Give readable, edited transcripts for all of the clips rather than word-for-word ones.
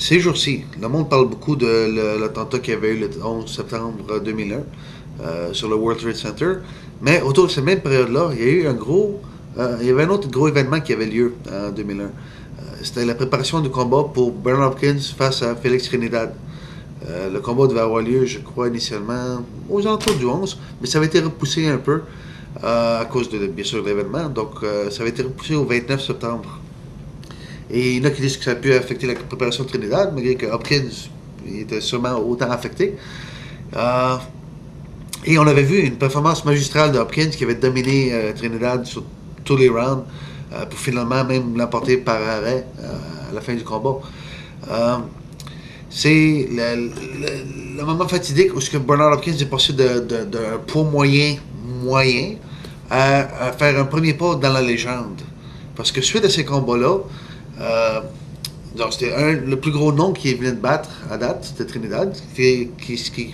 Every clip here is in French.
Ces jours-ci, le monde parle beaucoup de l'attentat qu'il y avait eu le 11 septembre 2001 sur le World Trade Center, mais autour de cette même période-là, il y a eu il y avait un autre gros événement qui avait lieu en 2001. C'était la préparation du combat pour Bernard Hopkins face à Félix Trinidad. Le combat devait avoir lieu, je crois, initialement aux alentours du 11, mais ça avait été repoussé un peu à cause bien sûr, de l'événement. Donc, ça avait été repoussé au 29 septembre. Et il y en a qui disent que ça a pu affecter la préparation de Trinidad, malgré que Hopkins était sûrement autant affecté. Euh, et on avait vu une performance magistrale de Hopkins qui avait dominé Trinidad sur tous les rounds pour finalement même l'emporter par arrêt à la fin du combat. Euh, c'est le moment fatidique où ce que Bernard Hopkins est passé d'un poids moyen à faire un premier pas dans la légende. Parce que suite à ces combats-là, euh, c'était le plus gros nom qui venait de battre à date, c'était Trinidad, qui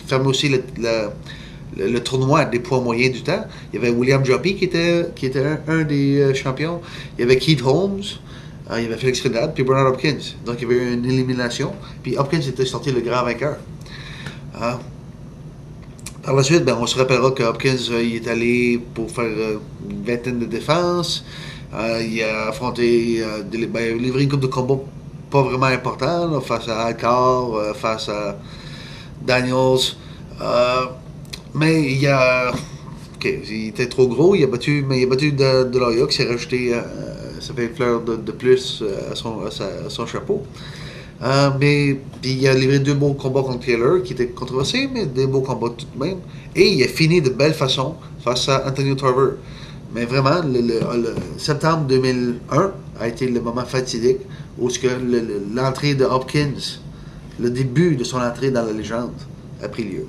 fermait aussi le tournoi des poids moyens du temps. Il y avait William Joppy qui était un des champions. Il y avait Keith Holmes, il y avait Félix Trinidad, puis Bernard Hopkins. Donc il y avait eu une élimination. Puis Hopkins était sorti le grand vainqueur. Euh, Par la suite, on se rappellera que Hopkins il est allé pour faire une vingtaine de défenses. Il a affronté, livré une coupe de combats pas vraiment important, là, face à Alcor, face à Daniels. Euh, mais il était trop gros, mais il a battu de Loya qui s'est rajouté, ça fait une fleur de plus à son chapeau. Mais puis il a livré deux beaux combats contre Taylor, qui étaient controversés, mais des beaux combats tout de même. Et il a fini de belle façon face à Antonio Tarver. Mais vraiment, le septembre 2001 a été le moment fatidique où l'entrée de Hopkins, le début de son entrée dans la légende, a pris lieu.